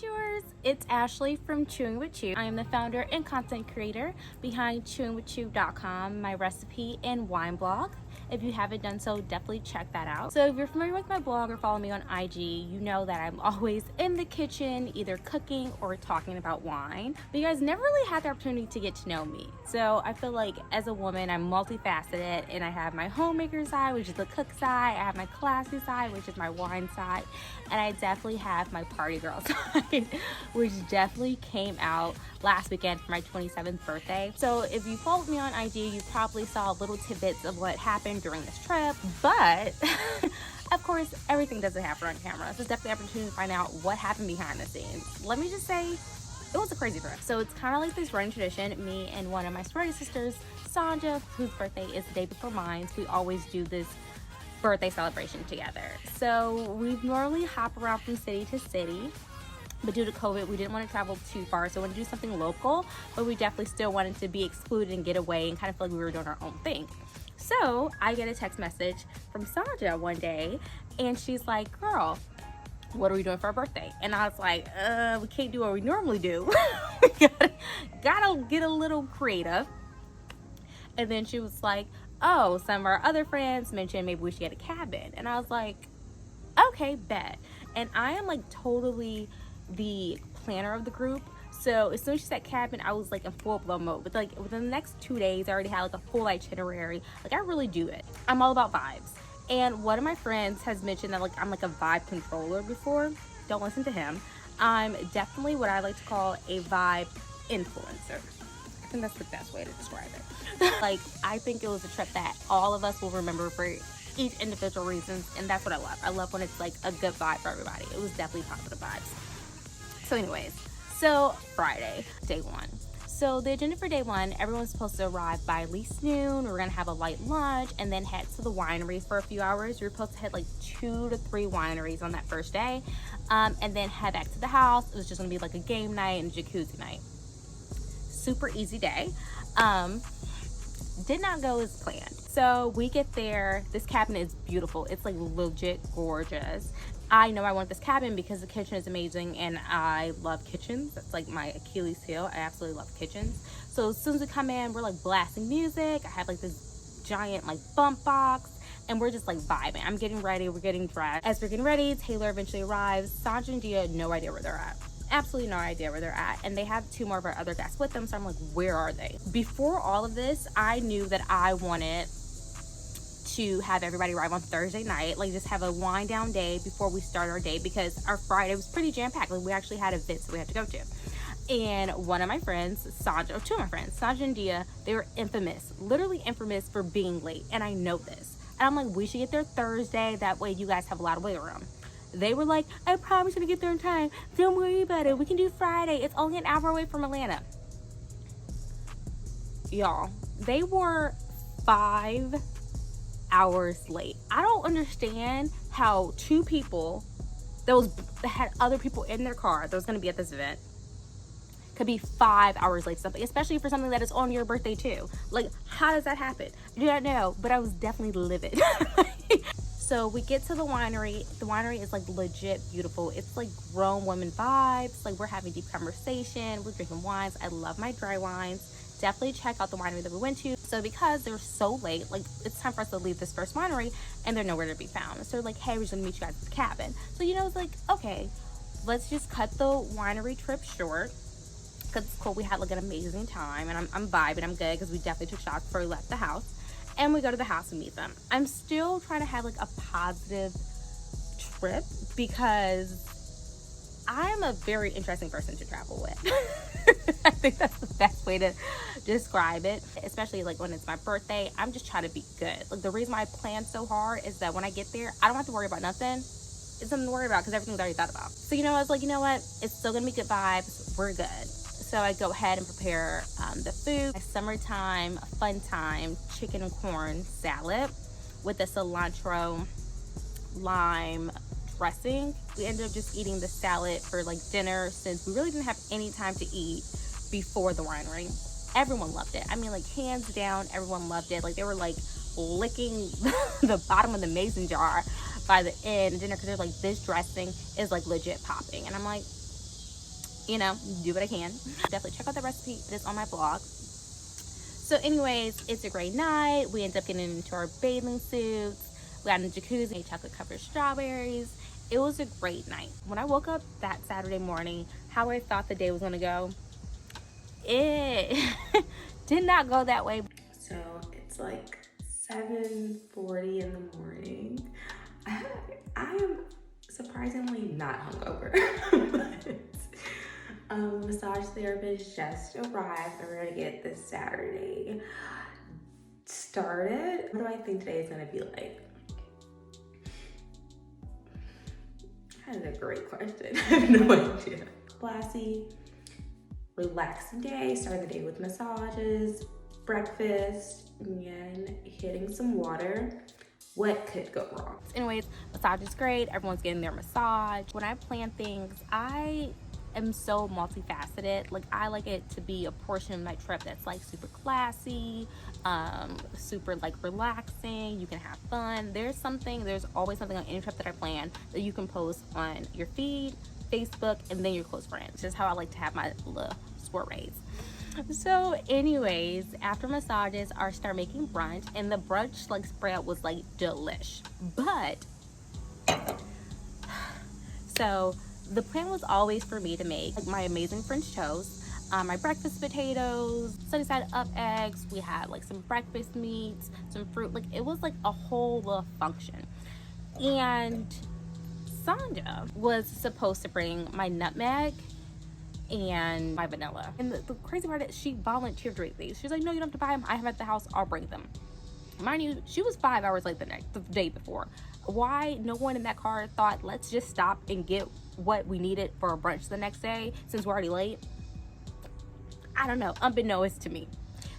Chewers! It's Ashley from Chewing With Chu. I am the founder and content creator behind chewingwithchu.com, my recipe and wine blog. If you haven't done so, definitely check that out. So if you're familiar with my blog or follow me on IG, you know that I'm always in the kitchen, either cooking or talking about wine. But you guys never really had the opportunity to get to know me. So I feel like as a woman, I'm multifaceted, and I have my homemaker side, which is the cook side. I have my classy side, which is my wine side. And I definitely have my party girl side, which definitely came out last weekend for my 27th birthday. So if you followed me on IG, you probably saw little tidbits of what happened during this trip, but of course everything doesn't happen on camera. So it's definitely an opportunity to find out what happened behind the scenes. Let me just say, it was a crazy trip. So it's kind of like this running tradition. Me and one of my sorority sisters, Sanja, whose birthday is the day before mine, we always do this birthday celebration together. So we normally hop around from city to city, but due to COVID, we didn't want to travel too far, so we wanted to do something local, but we definitely still wanted to be excluded and get away and kind of feel like we were doing our own thing. So I get a text message from Sanja one day, and she's like, girl, what are we doing for our birthday? And I was like, we can't do what we normally do. We gotta get a little creative. And then she was like, oh, some of our other friends mentioned maybe we should get a cabin. And I was like, okay, bet. And I am like totally the planner of the group. So as soon as she said cabin, I was like in full blow mode. But like within the next 2 days, I already had like a full itinerary. Like I really do it. I'm all about vibes. And one of my friends has mentioned that like I'm like a vibe controller before. Don't listen to him. I'm definitely what I like to call a vibe influencer. I think that's the best way to describe it. Like I think it was a trip that all of us will remember for each individual reasons, and that's what I love. I love when it's like a good vibe for everybody. It was definitely positive vibes. So anyways, so Friday, day one. So the agenda for day one, everyone's supposed to arrive by at least noon. We're gonna have a light lunch and then head to the winery for a few hours. You're supposed to hit like 2 to 3 wineries on that first day, and then head back to the house. It was just gonna be like a game night and jacuzzi night. Super easy day. Did not go as planned. So we get there. This cabin is beautiful. It's like legit gorgeous. I know I want this cabin because the kitchen is amazing, and I love kitchens. That's like my Achilles heel. I absolutely love kitchens. So as soon as we come in, we're like blasting music. I have like this giant like bump box, and we're just like vibing. I'm getting ready. We're getting dressed. As we're getting ready, Taylor eventually arrives. Sanja and Dia, no idea where they're at. Absolutely no idea where they're at, and they have 2 more of our other guests with them, so I'm like, where are they? Before all of this, I knew that I wanted to have everybody arrive on Thursday night, like just have a wind down day before we start our day, because our Friday was pretty jam-packed. Like we actually had events that we had to go to. And one of my friends, Sanja, or 2 of my friends, Sanja and Dia, they were infamous, literally infamous for being late, and I know this. And I'm like, we should get there Thursday, that way you guys have a lot of wiggle room. They were like, I promise I'm gonna get there in time. Don't worry about it. We can do Friday. It's only an hour away from Atlanta. Y'all, they were 5 hours late. I don't understand how 2 people that had other people in their car that was gonna be at this event could be 5 hours late, something, especially for something that is on your birthday too. Like, how does that happen? I do not know, but I was definitely livid. So we get to the winery. The winery is like legit beautiful. It's like grown women vibes. Like we're having deep conversation. We're drinking wines. I love my dry wines. Definitely check out the winery that we went to. So because they're so late, like it's time for us to leave this first winery, and they're nowhere to be found. So they're like, hey, we're just gonna meet you guys at the cabin. So it's like, okay, let's just cut the winery trip short, because it's cool. We had like an amazing time, and I'm vibing. I'm good because we definitely took shots before we left the house. And we go to the house and meet them. I'm still trying to have like a positive trip because I'm a very interesting person to travel with. I think that's the best way to describe it, especially like when it's my birthday. I'm just trying to be good. Like the reason why I plan so hard is that when I get there, I don't have to worry about nothing. It's nothing to worry about because everything's already thought about. So I was like, you know what? It's still gonna be good vibes. We're good. So I go ahead and prepare the food. A summertime, fun time, chicken and corn salad with a cilantro lime dressing. We ended up just eating the salad for like dinner since we really didn't have any time to eat before the winery. Everyone loved it. I mean, like hands down, everyone loved it. Like they were like licking the bottom of the mason jar by the end of dinner because they're like, this dressing is like legit popping. And I'm like, you know, do what I can. Definitely check out the recipe. It is on my blog. So anyways, it's a great night. We end up getting into our bathing suits. We got in the jacuzzi, ate chocolate covered strawberries. It was a great night. When I woke up that Saturday morning, how I thought the day was gonna go, it did not go that way. So it's like 7:40 in the morning. I am surprisingly not hungover. But massage therapist just arrived and we're gonna get this Saturday started. What do I think today is gonna be like? That is a great question. I have no idea. Classy, relaxing day. Start the day with massages, breakfast, and hitting some water. What could go wrong? Anyways, massage is great. Everyone's getting their massage. When I plan things, I am so multifaceted. Like, I like it to be a portion of my trip that's like super classy, super like relaxing. You can have fun. There's always something on any trip that I plan that you can post on your feed, Facebook, and then your close friends. Just how I like to have my little soirees. So anyways, after massages, I start making brunch, and the brunch like spread was like delish. But so the plan was always for me to make like my amazing French toast, my breakfast potatoes, sunny side up eggs. We had like some breakfast meats, some fruit. Like, it was like a whole little function. And Sandra was supposed to bring my nutmeg and my vanilla. And the crazy part is she volunteered to eat these. She's like, no, you don't have to buy them. I have at the house. I'll bring them. Mind you, she was 5 hours late the day before. Why no one in that car thought, let's just stop and get what we needed for a brunch the next day since we're already late? I don't know, unbeknownst to me.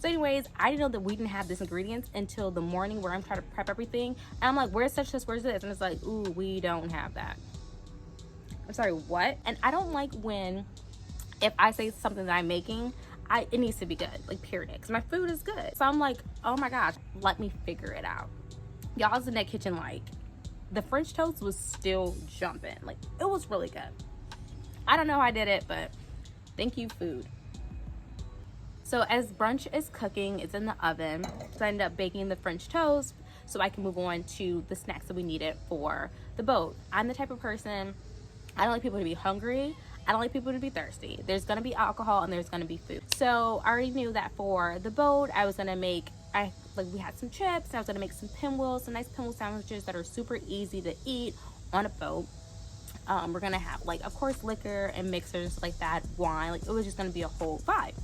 So anyways, I didn't know that we didn't have these ingredients until the morning where I'm trying to prep everything. And I'm like, where's such this, where's this? And it's like, ooh, we don't have that. I'm sorry, what? And I don't like when, if I say something that I'm making, it needs to be good, like, period, because my food is good. So I'm like, oh my gosh, let me figure it out. Y'all was in that kitchen, like, the French toast was still jumping. Like, it was really good. I don't know how I did it, but thank you, food. So as brunch is cooking, it's in the oven. So I ended up baking the French toast so I can move on to the snacks that we needed for the boat. I'm the type of person, I don't like people to be hungry. I don't like people to be thirsty. There's gonna be alcohol and there's gonna be food. So I already knew that for the boat, I was gonna make, we had some chips, and I was gonna make some pinwheels, some nice pinwheel sandwiches that are super easy to eat on a boat. We're gonna have, like, of course, liquor and mixers like that, wine. Like, it was just gonna be a whole vibe.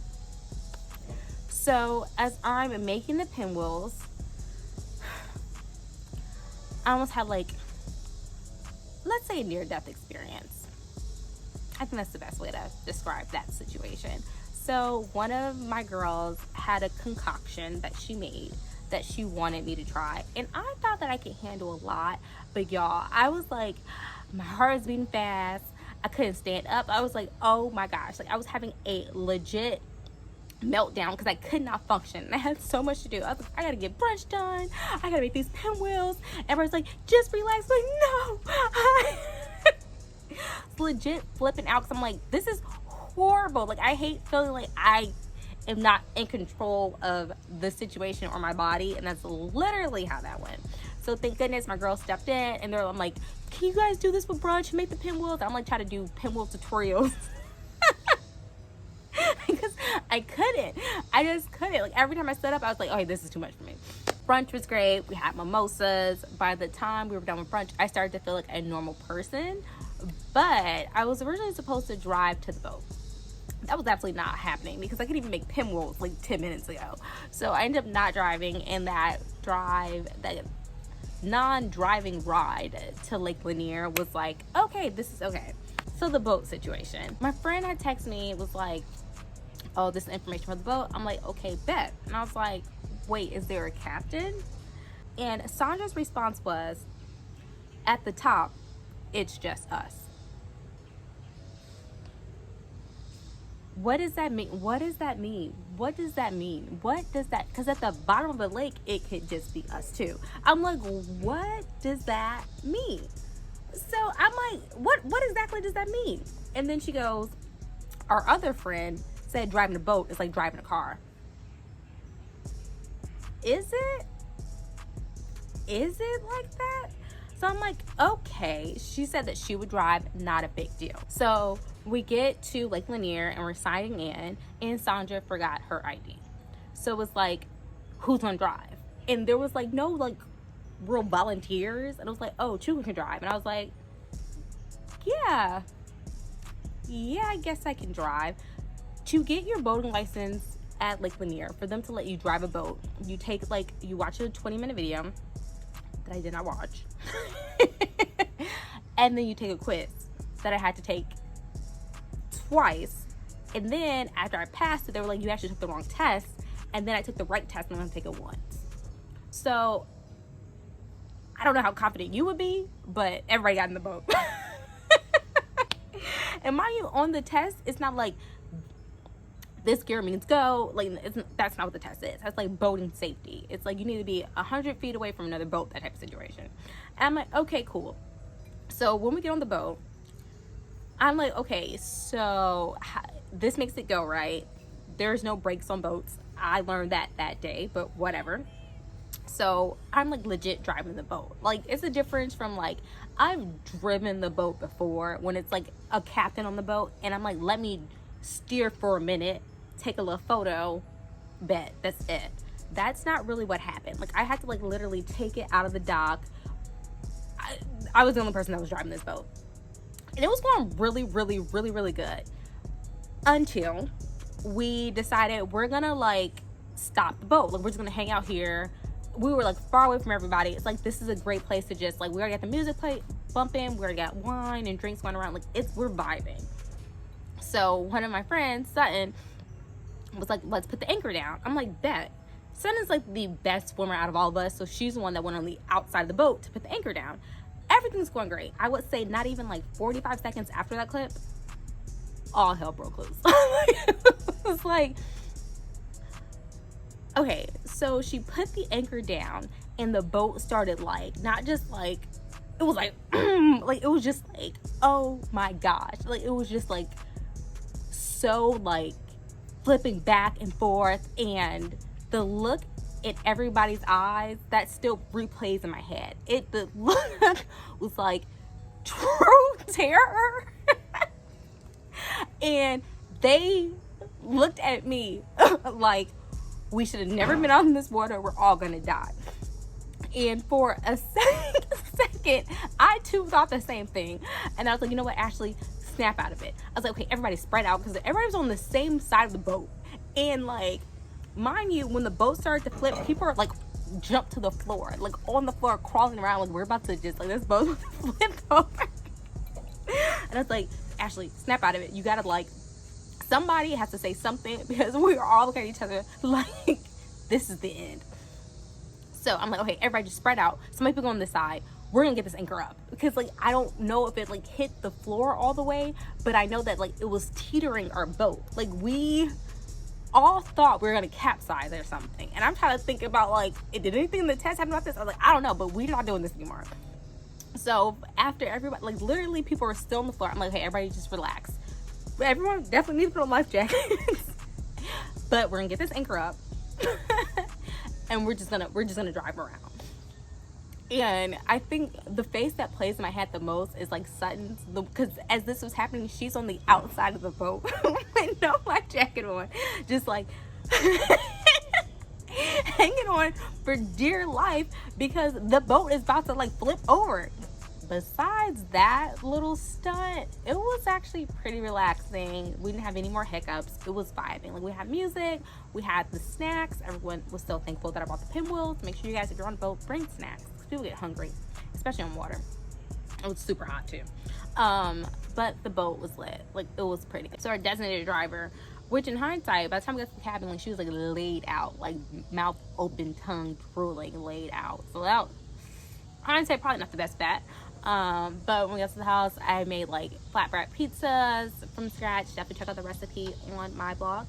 So as I'm making the pinwheels, I almost had, like, let's say a near-death experience. I think that's the best way to describe that situation. So one of my girls had a concoction that she made that she wanted me to try. And I thought that I could handle a lot. But y'all, I was like, my heart was beating fast. I couldn't stand up. I was like, oh my gosh. Like, I was having a legit meltdown because I could not function. And I had so much to do. I was like, I gotta get brunch done. I gotta make these pinwheels. Everyone's like, just relax. I'm like, no. Legit flipping out because I'm like, this is horrible. Like, I hate feeling like I am not in control of the situation or my body, and that's literally how that went. So thank goodness my girl stepped in, and I'm like, can you guys do this with brunch and make the pinwheels? I'm like trying to do pinwheel tutorials because I just couldn't. Like, every time I stood up, I was like, okay, this is too much for me. Brunch was great. We had mimosas. By the time we were done with brunch, I started to feel like a normal person. But I was originally supposed to drive to the boat. That was absolutely not happening because I couldn't even make pinwheels like 10 minutes ago. So I ended up not driving, and that non-driving ride to Lake Lanier was like, okay, this is okay. So the boat situation. My friend had texted me, was like, oh, this is information for the boat. I'm like, okay, bet. And I was like, wait, is there a captain? And Sandra's response was, at the top, it's just us. What does that mean? What does that mean? What does that mean? What does that, because at the bottom of the lake, it could just be us too. I'm like, what does that mean? So I'm like, what exactly does that mean? And then she goes, our other friend said driving a boat is like driving a car. Is it? Is it like that? So I'm like, okay. She said that she would drive, not a big deal. So we get to Lake Lanier and we're signing in, and Sandra forgot her ID. So it was like, who's gonna drive? And there was like no like real volunteers. And I was like, oh, Chu can drive. And I was like, yeah, I guess I can drive. To get your boating license at Lake Lanier, for them to let you drive a boat, you take like, you watch a 20-minute video that I did not watch. And then you take a quiz that I had to take twice. And then after I passed it, they were like, you actually took the wrong test. And then I took the right test and I'm gonna take it once. So I don't know how confident you would be, but everybody got in the boat. And mind you, on the test, it's not like this gear means go. Like, that's not what the test is. That's like boating safety. It's like you need to be 100 feet away from another boat, that type of situation. And I'm like, okay, cool. So when we get on the boat, I'm like, okay, so this makes it go, right? There's no brakes on boats. I learned that day, but whatever. So I'm like legit driving the boat. Like, it's a difference from like, I've driven the boat before when it's like a captain on the boat and I'm like, let me steer for a minute, take a little photo, bet, that's it. That's not really what happened. Like, I had to like literally take it out of the dock. I was the only person that was driving this boat. And it was going really, really, really, really good. Until we decided we're gonna like stop the boat. Like, we're just gonna hang out here. We were like far away from everybody. It's like, this is a great place to just like, we already got the music play bumping, we already got wine and drinks going around. Like, we're vibing. So one of my friends, Sutton, was like, let's put the anchor down. I'm like, bet. Sutton's like the best swimmer out of all of us, so she's the one that went on the outside of the boat to put the anchor down. Everything's going great. I would say not even like 45 seconds after that clip, all hell broke loose. It's like, okay, so she put the anchor down and the boat started like, not just like, it was like, like, it was just like, oh my gosh. Like, it was just like, so like flipping back and forth, and the look in everybody's eyes that still replays in my head. The look was like true terror. And they looked at me like, we should have never been out in this water, we're all gonna die. And for a second, I too thought the same thing. And I was like, you know what, Ashley, snap out of it. I was like, okay, everybody spread out, because everybody was on the same side of the boat. And like, mind you, when the boat started to flip, people are like jumped to the floor, like on the floor, crawling around, like we're about to just like, this boat flip over. And I was like, Ashley, snap out of it. You gotta like, somebody has to say something, because we are all looking at each other like, this is the end. So I'm like, okay, everybody just spread out. Some people go on this side. We're gonna get this anchor up, because like, I don't know if it like hit the floor all the way, but I know that like it was teetering our boat. Like, we all thought we were gonna capsize or something. And I'm trying to think about like, did anything in the test happen about this? I was like, I don't know, but we're not doing this anymore. So after everybody, like literally people were still on the floor, I'm like, hey, everybody just relax. But everyone definitely needs to put on life jackets. But we're gonna get this anchor up. And we're just gonna drive around. And I think the face that plays in my head the most is like Sutton's, because as this was happening, she's on the outside of the boat with no life jacket on, just like hanging on for dear life, because the boat is about to like flip over. Besides that little stunt, it was actually pretty relaxing. We didn't have any more hiccups. It was vibing. Like, we had music, we had the snacks. Everyone was so thankful that I brought the pinwheels. Make sure you guys, if you're on a boat, bring snacks. People get hungry, especially on water. It was super hot too. But the boat was lit. Like, it was pretty good. So our designated driver, which in hindsight, by the time we got to the cabin, like, she was like laid out, like mouth open, tongue drooling, laid out. So that, hindsight, probably not the best bet. But when we got to the house, I made like flatbread pizzas from scratch. Definitely check out the recipe on my blog.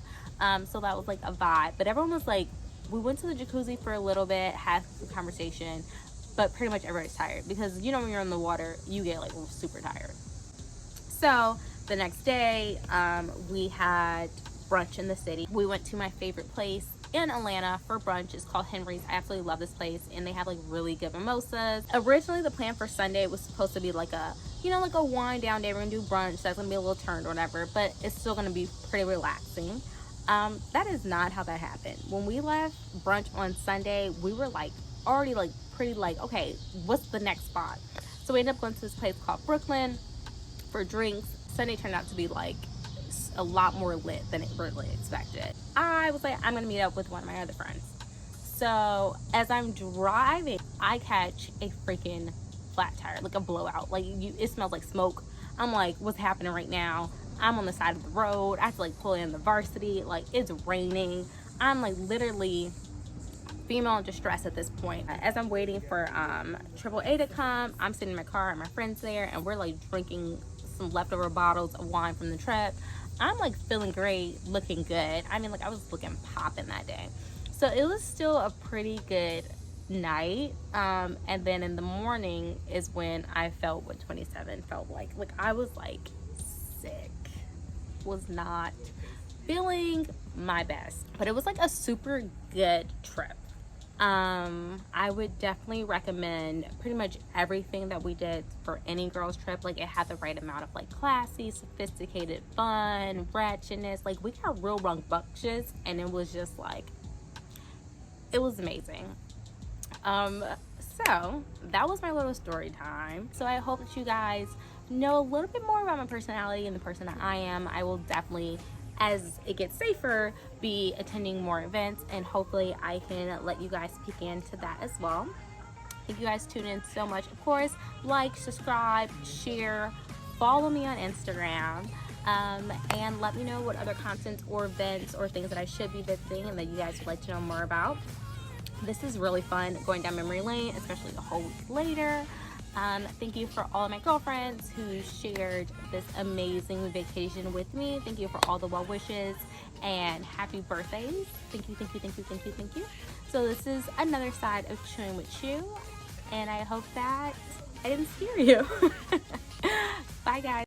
So that was like a vibe. But everyone was like, we went to the jacuzzi for a little bit, had a conversation, but pretty much everybody's tired, because you know, when you're in the water, you get like super tired. So The next day, we had brunch in the city. We went to my favorite place in Atlanta for brunch. It's called Henry's. I absolutely love this place, and they have like really good mimosas. Originally, the plan for Sunday was supposed to be like a, you know, like a wind down day. We're gonna do brunch, so that's gonna be a little turned or whatever, but it's still gonna be pretty relaxing. That is not how that happened. When we left brunch on Sunday, we were like already like pretty like, okay, what's the next spot? So we ended up going to this place called Brooklyn for drinks. Sunday turned out to be like a lot more lit than it really expected. I was like, I'm gonna meet up with one of my other friends. So as I'm driving, I catch a freaking flat tire, like a blowout. Like it smells like smoke. I'm like, what's happening right now? I'm on the side of the road. I have to like pull in the varsity. Like it's raining. I'm like literally female in distress at this point. As I'm waiting for AAA to come, I'm sitting in my car and my friend's there, and we're like drinking some leftover bottles of wine from the trip. I'm like feeling great, looking good. I mean, like I was looking popping that day. So it was still a pretty good night. And then in the morning is when I felt what 27 felt like. Like I was like sick, was not feeling my best, but it was like a super good trip. I would definitely recommend pretty much everything that we did for any girls trip. Like it had the right amount of like classy, sophisticated fun, ratchetness. Like we got real rambunctious, and it was just like, it was amazing. So that was my little story time. So I hope that you guys know a little bit more about my personality and the person that I am. I will definitely, as it gets safer, be attending more events, and hopefully I can let you guys peek into that as well. Thank you guys tune in so much. Of course, like, subscribe, share, follow me on Instagram, and let me know what other content or events or things that I should be visiting and that you guys would like to know more about. This is really fun going down memory lane, especially a whole week later. Thank you for all of my girlfriends who shared this amazing vacation with me. Thank you for all the well wishes and happy birthdays. Thank you, thank you, thank you, thank you, thank you. So this is another side of Chewing with Chu, and I hope that I didn't scare you. Bye guys.